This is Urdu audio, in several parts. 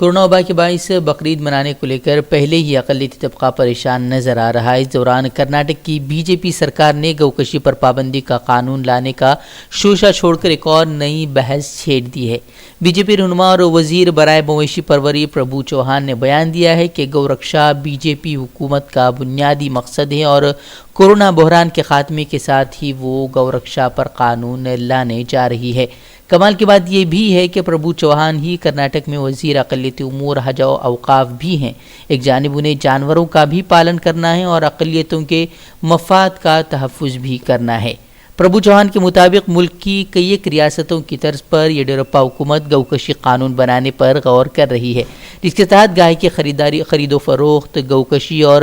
کورونا وبا کے باعث بقرعید منانے کو لے کر پہلے ہی اقلیتی طبقہ پریشان نظر آ رہا ہے۔ اس دوران کرناٹک کی بی جے پی سرکار نے گوکشی پر پابندی کا قانون لانے کا شوشہ چھوڑ کر ایک اور نئی بحث چھیڑ دی ہے۔ بی جے پی رہنما اور وزیر برائے مویشی پروری پربھو چوہان نے بیان دیا ہے کہ گو رکشا بی جے پی حکومت کا بنیادی مقصد ہے اور کورونا بحران کے خاتمے کے ساتھ ہی وہ گو رکشا پر قانون لانے جا رہی ہے۔ کمال کی بات یہ بھی ہے کہ پربھو چوہان ہی کرناٹک میں وزیر اقلیتی امور حج و اوقاف بھی ہیں۔ ایک جانب انہیں جانوروں کا بھی پالن کرنا ہے اور اقلیتوں کے مفاد کا تحفظ بھی کرنا ہے۔ پربھو چوہان کے مطابق ملک کی کئی ایک ریاستوں کی طرز پر یڈیورپا حکومت گوکشی قانون بنانے پر غور کر رہی ہے، جس کے تحت گائے کی خرید و فروخت، گوکشی اور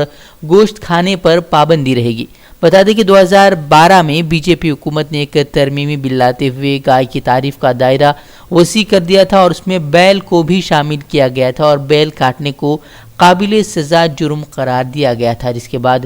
گوشت کھانے پر پابندی رہے گی۔ بتا دیں کہ 2012 میں بی جے پی حکومت نے ایک ترمیمی بل لاتے ہوئے گائے کی تعریف کا دائرہ وسیع کر دیا تھا اور اس میں بیل کو بھی شامل کیا گیا تھا اور بیل کاٹنے کو قابل سزا جرم قرار دیا گیا تھا، جس کے بعد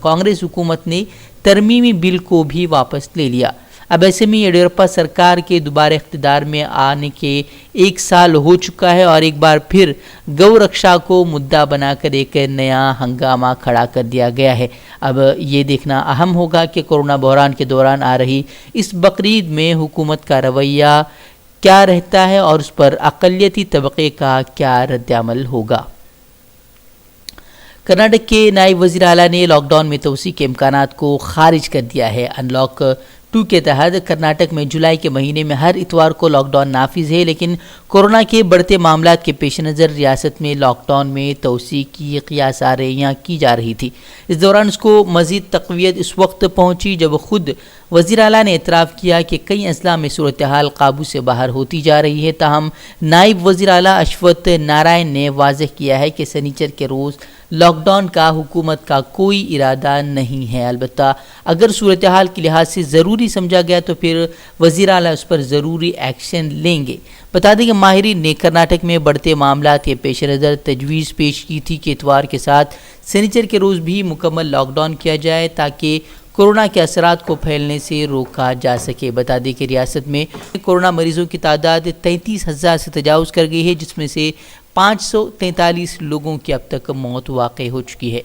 کانگریس حکومت نے ترمیمی بل کو بھی واپس لے لیا۔ اب ایسے میں یڈیورپا سرکار کے دوبارہ اقتدار میں آنے کے 1 سال ہو چکا ہے اور ایک بار پھر گو رکشا کو مدعا بنا کر ایک نیا ہنگامہ کھڑا کر دیا گیا ہے۔ اب یہ دیکھنا اہم ہوگا کہ کورونا بحران کے دوران آ رہی اس بقرعید میں حکومت کا رویہ کیا رہتا ہے اور اس پر اقلیتی طبقے کا کیا رد عمل ہوگا۔ کرناٹک کے نائب وزیر اعلیٰ نے لاک ڈاؤن میں توسیع کے امکانات کو خارج کر دیا ہے۔ ان لاک 2 کے تحت کرناٹک میں جولائی کے مہینے میں ہر اتوار کو لاک ڈاؤن نافذ ہے، لیکن کورونا کے بڑھتے معاملات کے پیش نظر ریاست میں لاک ڈاؤن میں توسیع کی قیاس آرائیاں کی جا رہی تھی۔ اس دوران اس کو مزید تقویت اس وقت پہنچی جب خود وزیر اعلیٰ نے اعتراف کیا کہ کئی اضلاع میں صورتحال قابو سے باہر ہوتی جا رہی ہے۔ تاہم نائب وزیر اعلیٰ اشوت نارائن نے واضح کیا ہے کہ سنیچر کے روز لاک ڈاؤن کا حکومت کا کوئی ارادہ نہیں ہے، البتہ اگر صورتحال کے لحاظ سے ضروری سمجھا گیا تو پھر وزیر اعلیٰ اس پر ضروری ایکشن لیں گے۔ بتا دیں کہ ماہرین نے کرناٹک میں بڑھتے معاملات کے پیش نظر تجویز پیش کی تھی کہ اتوار کے ساتھ سنیچر کے روز بھی مکمل لاک ڈاؤن کیا جائے تاکہ کورونا کے اثرات کو پھیلنے سے روکا جا سکے۔ بتا دیں کہ ریاست میں کورونا مریضوں کی تعداد 33,000 سے تجاوز کر گئی ہے، جس میں سے 543 لوگوں کی اب تک موت واقع ہو چکی ہے۔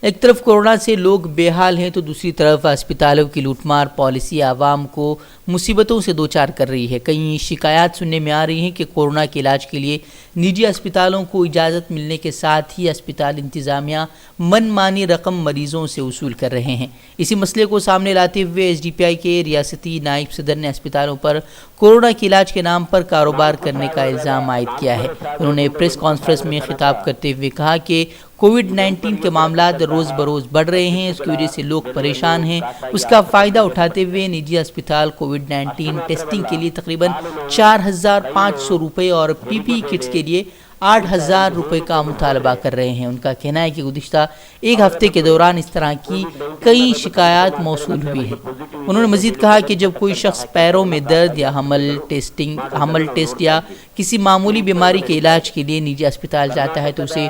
ایک طرف کورونا سے لوگ بے حال ہیں تو دوسری طرف اسپتالوں کی لوٹ مار پالیسی عوام کو مصیبتوں سے دوچار کر رہی ہے۔ کئی شکایات سننے میں آ رہی ہیں کہ کورونا کے علاج کے لیے نجی اسپتالوں کو اجازت ملنے کے ساتھ ہی اسپتال انتظامیہ من مانی رقم مریضوں سے وصول کر رہے ہیں۔ اسی مسئلے کو سامنے لاتے ہوئے ایس ڈی پی آئی کے ریاستی نائب صدر نے اسپتالوں پر کورونا کے علاج کے نام پر کاروبار کرنے کا الزام عائد کیا ہے۔ انہوں نے پریس کانفرنس میں خطاب کرتے ہوئے کہا کہ کووڈ-19 کے معاملات روز بروز بڑھ رہے ہیں، اس کی وجہ سے لوگ پریشان ہیں۔ اس کا فائدہ اٹھاتے ہوئے نجی اسپتال کووڈ-19 ٹیسٹنگ کے لیے تقریباً 4,500 روپے اور پی پی کٹس کے لیے 8,000 روپے کا مطالبہ کر رہے ہیں۔ ان کا کہنا ہے کہ گزشتہ ایک ہفتے کے دوران اس طرح کی کئی شکایات موصول ہوئی ہیں۔ انہوں نے مزید کہا کہ جب کوئی شخص پیروں میں درد یا حمل ٹیسٹ یا کسی معمولی بیماری کے علاج کے لیے نجی اسپتال جاتا ہے تو اسے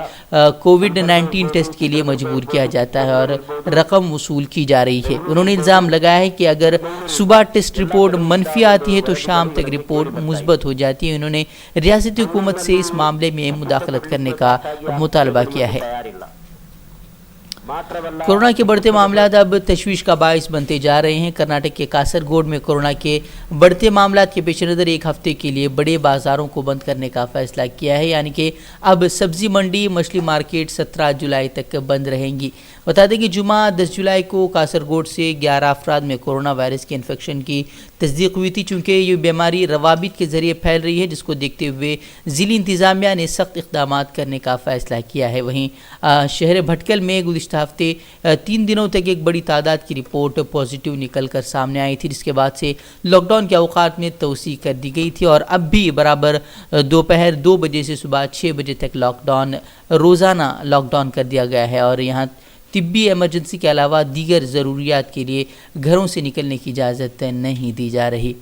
کووڈ-19 ٹیسٹ کے لیے مجبور کیا جاتا ہے اور رقم وصول کی جا رہی ہے۔ انہوں نے الزام لگایا ہے کہ اگر صبح ٹیسٹ رپورٹ منفی آتی ہے تو شام تک رپورٹ مثبت ہو جاتی ہے۔ انہوں نے ریاستی حکومت سے اس معاملے میں مداخلت کرنے کا مطالبہ کیا ہے۔ کورونا کے بڑھتے معاملات اب تشویش کا باعث بنتے جا رہے ہیں۔ کرناٹک کے کاسرگوڈ میں کورونا کے بڑھتے معاملات کے پیش نظر ایک ہفتے کے لیے بڑے بازاروں کو بند کرنے کا فیصلہ کیا ہے، یعنی کہ اب سبزی منڈی، مچھلی مارکیٹ 17 جولائی تک بند رہیں گی۔ بتا دیں کہ جمعہ 10 جولائی کو کاسرگوڈ سے 11 افراد میں کورونا وائرس کے انفیکشن کی تصدیق ہوئی تھی۔ چونکہ یہ بیماری روابط کے ذریعے پھیل رہی ہے، جس کو دیکھتے ہوئے ضلعی انتظامیہ نے سخت اقدامات کرنے کا فیصلہ کیا ہے۔ وہیں شہر بھٹکل میں گزشتہ ہفتے 3 دنوں تک ایک بڑی تعداد کی رپورٹ پازیٹیو نکل کر سامنے آئی تھی، جس کے بعد سے لاک ڈاؤن کے اوقات میں توسیع کر دی گئی تھی اور اب بھی برابر دوپہر 2 بجے سے صبح 6 بجے تک روزانہ لاک ڈاؤن کر دیا گیا ہے اور یہاں طبی ایمرجنسی کے علاوہ دیگر ضروریات کے لیے گھروں سے نکلنے کی اجازت نہیں دی جا رہی۔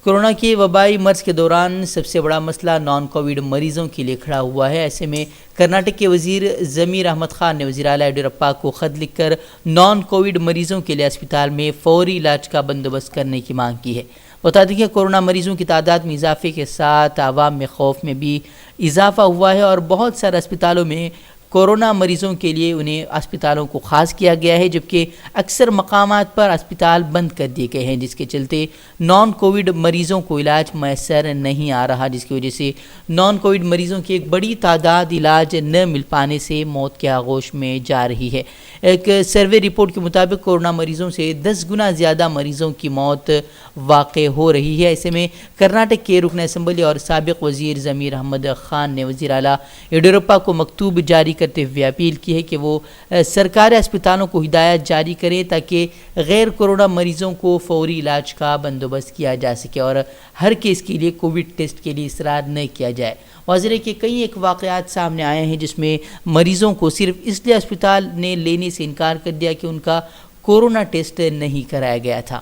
کورونا کے وبائی مرض کے دوران سب سے بڑا مسئلہ نان کووڈ مریضوں کے لیے کھڑا ہوا ہے۔ ایسے میں کرناٹک کے وزیر ضمیر احمد خان نے وزیر اعلیٰ یڈیورپا کو خط لکھ کر نان کووڈ مریضوں کے لیے اسپتال میں فوری علاج کا بندوبست کرنے کی مانگ کی ہے۔ بتا دیں کہ کورونا مریضوں کی تعداد میں اضافے کے ساتھ عوام میں خوف میں بھی اضافہ ہوا ہے اور بہت سارے اسپتالوں میں کورونا مریضوں کے لیے انہیں اسپتالوں کو خاص کیا گیا ہے، جبکہ اکثر مقامات پر اسپتال بند کر دیے گئے ہیں، جس کے چلتے نان کووڈ مریضوں کو علاج میسر نہیں آ رہا، جس کی وجہ سے نان کووڈ مریضوں کی ایک بڑی تعداد علاج نہ مل پانے سے موت کے آغوش میں جا رہی ہے۔ ایک سروے رپورٹ کے مطابق کورونا مریضوں سے 10 گنا زیادہ مریضوں کی موت واقع ہو رہی ہے۔ ایسے میں کرناٹک کے رکن اسمبلی اور سابق وزیر ضمیر احمد خان نے وزیر اعلیٰ یڈیورپا کو مکتوب جاری کرتے ہوئے اپیل کی ہے کہ وہ سرکاری اسپتالوں کو ہدایت جاری کریں تاکہ غیر کورونا مریضوں کو فوری علاج کا بندوبست کیا جا سکے اور ہر کیس کے لیے کووڈ ٹیسٹ کے لیے اصرار نہ کیا جائے۔ واضح ہے کہ کئی ایک واقعات سامنے آئے ہیں جس میں مریضوں کو صرف اس لیے اسپتال نے لینے سے انکار کر دیا کہ ان کا کورونا ٹیسٹ نہیں کرایا گیا تھا۔